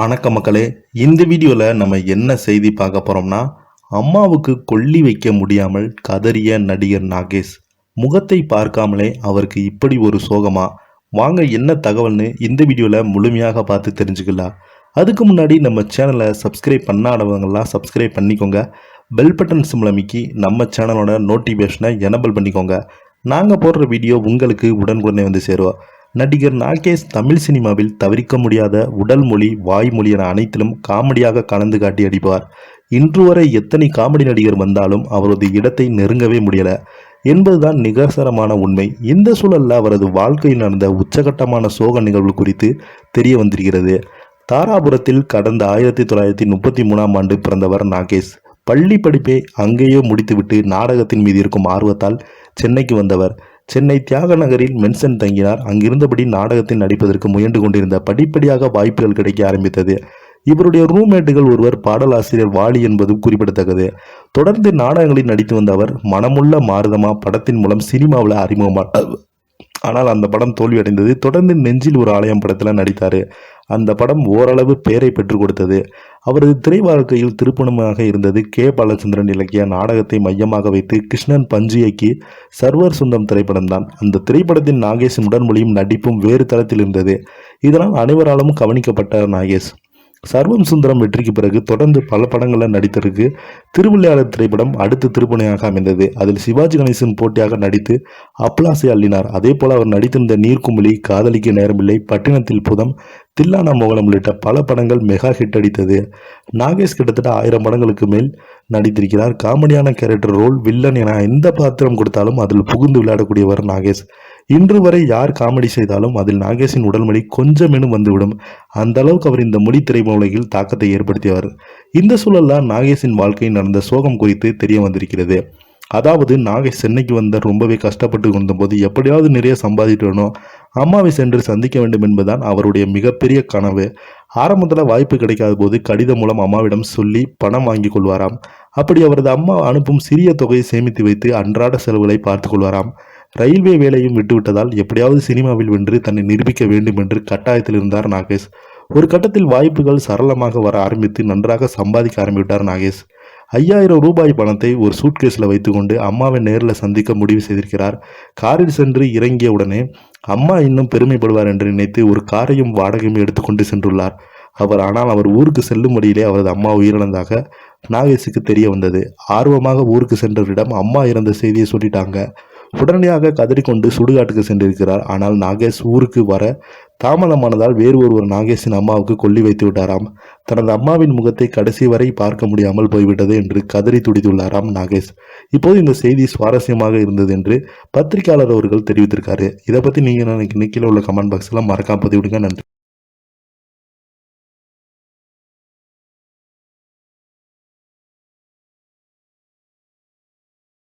வணக்க மக்களே, இந்த வீடியோவில் நம்ம என்ன செய்தி பார்க்க போகிறோம்னா, அம்மாவுக்கு கொல்லி வைக்க முடியாமல் கதறிய நடிகர் நாகேஷ். முகத்தை பார்க்காமலே அவருக்கு இப்படி ஒரு சோகமா? வாங்க என்ன தகவல்னு இந்த வீடியோவில் முழுமையாக பார்த்து தெரிஞ்சுக்கலாம். அதுக்கு முன்னாடி நம்ம சேனலை சப்ஸ்கிரைப் பண்ணாதவங்கெல்லாம் சப்ஸ்கிரைப் பண்ணிக்கோங்க. பெல் பட்டன் சிம்மில் அமைக்கி நம்ம சேனலோட நோட்டிஃபிகேஷனை எனபிள் பண்ணிக்கோங்க. நாங்கள் போடுற வீடியோ உங்களுக்கு உடனுக்குடனே வந்து சேருவோம். நடிகர் நாகேஷ் தமிழ் சினிமாவில் தவிர்க்க முடியாத உடல் மொழி, வாய்மொழி என அனைத்திலும் காமெடியாக கலந்து காட்டி அடிப்பார். இன்று வரை எத்தனை காமெடி நடிகர் வந்தாலும் அவரது இடத்தை நெருங்கவே முடியல என்பதுதான் நிகசரமான உண்மை. இந்த சூழல்ல அவரது வாழ்க்கையில் நடந்த உச்சகட்டமான சோக நிகழ்வு குறித்து தெரிய வந்திருக்கிறது. தாராபுரத்தில் கடந்த 1933ஆம் ஆண்டு பிறந்தவர் நாகேஷ். பள்ளி படிப்பை அங்கேயே முடித்துவிட்டு நாடகத்தின் மீது இருக்கும் ஆர்வத்தால் சென்னைக்கு வந்தவர். சென்னை தியாக நகரில் மென்சன் தங்கினார். அங்கிருந்தபடி நாடகத்தில் நடிப்பதற்கு முயன்று கொண்டிருந்த படிப்படியாக வாய்ப்புகள் கிடைக்க ஆரம்பித்தது. இவருடைய ரூம்மேட்டுகள் ஒருவர் பாடலாசிரியர் வாலி என்பதும் குறிப்பிடத்தக்கது. தொடர்ந்து நாடகங்களில் நடித்து வந்த அவர் மனமுள்ள மாருதமா படத்தின் மூலம் சினிமாவில் அறிமுகமானார். ஆனால் அந்த படம் தோல்வியடைந்தது. தொடர்ந்து நெஞ்சில் ஒரு ஆலயம் படத்தில் நடித்தார். அந்த படம் ஓரளவு பெயரை பெற்றுக் கொடுத்தது. அவரது திரை வாழ்க்கையில் திருப்பணமாக இருந்தது கே. பாலச்சந்திரன் இலக்கிய நாடகத்தை மையமாக வைத்து கிருஷ்ணன் பஞ்சு இயக்கி சர்வர் சுந்தம் திரைப்படம்தான். அந்த திரைப்படத்தின் நாகேஷின் உடன்மொழியும் நடிப்பும் வேறு தளத்தில் இருந்தது. இதனால் அனைவராலும் கவனிக்கப்பட்ட நாகேஷ் சர்வம் சுந்தரம் வெற்றிக்கு பிறகு தொடர்ந்து பல படங்களில் நடித்திருக்கு. திருவிளையாடல் திரைப்படம் அடுத்த திருப்பணியாக அமைந்தது. அதில் சிவாஜி கணேசன் போட்டியாக நடித்து அப்ளாசை அள்ளினார். அதே போல அவர் நடித்திருந்த நீர்க்குமிழி, காதலிக்க நேரமில்லை, பட்டினத்தில் புதம், தில்லானா மோகனம் உள்ளிட்ட பல படங்கள் மெகா ஹிட் அடித்தது. நாகேஷ் கிட்டத்தட்ட 1000 படங்களுக்கு மேல் நடித்திருக்கிறார். காமெடியான கேரக்டர் ரோல், வில்லன் என எந்த பாத்திரம் கொடுத்தாலும் அதில் புகுந்து விளையாடக்கூடியவர் நாகேஷ். இன்று வரை யார் காமெடி செய்தாலும் அதில் நாகேஷின் உடல்மொழி கொஞ்சமேனும் வந்துவிடும். அந்த அளவுக்கு அவர் இந்த மொழி திரையுலகில் தாக்கத்தை ஏற்படுத்தியவர். இந்த சூழல்ல நாகேஷின் வாழ்க்கையில் நடந்த சோகம் குறித்து தெரிய வந்திருக்கிறது. அதாவது நாகேஷ் சென்னைக்கு வந்த ரொம்பவே கஷ்டப்பட்டு கொண்டபோது எப்படியாவது நிறைய சம்பாதிட்டு வரணும், அம்மாவை சென்று சந்திக்க வேண்டும் என்பதுதான் அவருடைய மிகப்பெரிய கனவு. ஆரம்பத்தில் வாய்ப்பு கிடைக்காத போது கடிதம் மூலம் அம்மாவிடம் சொல்லி பணம் வாங்கி கொள்வாராம். அப்படி அவரது அம்மா அனுப்பும் சிறிய தொகையை சேமித்து வைத்து அன்றாட செலவுகளை பார்த்து கொள்வாராம். ரயில்வே வேலையும் விட்டுவிட்டதால் எப்படியாவது சினிமாவில் வென்று தன்னை நிரூபிக்க வேண்டும் என்று கட்டாயத்தில் இருந்தார் நாகேஷ். ஒரு கட்டத்தில் வாய்ப்புகள் சரளமாக வர ஆரம்பித்து நன்றாக சம்பாதிக்க ஆரம்பிவிட்டார் நாகேஷ். 5000 ரூபாய் பணத்தை ஒரு சூட்கேஸில் வைத்துக்கொண்டு அம்மாவை நேரில் சந்திக்க முடிவு செய்திருக்கிறார். காரில் சென்று இறங்கிய உடனே அம்மா இன்னும் பெருமைப்படுவார் என்று நினைத்து ஒரு காரையும் வாடகையும் எடுத்துக்கொண்டு சென்றுள்ளார் ஆனால் அவர் ஊருக்கு செல்லும் வழியிலே அவரது அம்மா உயிரிழந்ததாக நாகேஷுக்கு தெரிய வந்தது. ஆர்வமாக ஊருக்கு சென்றவரிடம் அம்மா இறந்த செய்தியை சொல்லிட்டாங்க. உடனடியாக கதறிக்கொண்டு சுடுகாட்டுக்கு சென்றிருக்கிறார். ஆனால் நாகேஷ் ஊருக்கு வர தாமதமானதால் வேறு ஒருவர் நாகேஷின் அம்மாவுக்கு கொல்லி வைத்து விட்டாராம். தனது அம்மாவின் முகத்தை கடைசி வரை பார்க்க முடியாமல் போய்விட்டது என்று கதறி துடித்துள்ளாராம் நாகேஷ். இப்போது இந்த செய்தி சுவாரஸ்யமாக இருந்தது என்று பத்திரிகையாளர் அவர்கள் தெரிவித்திருக்காரு. இதை பற்றி நீங்கள் கீழே உள்ள கமெண்ட் பாக்ஸ்ல மறக்காம பதிவிடுங்க. நன்றி.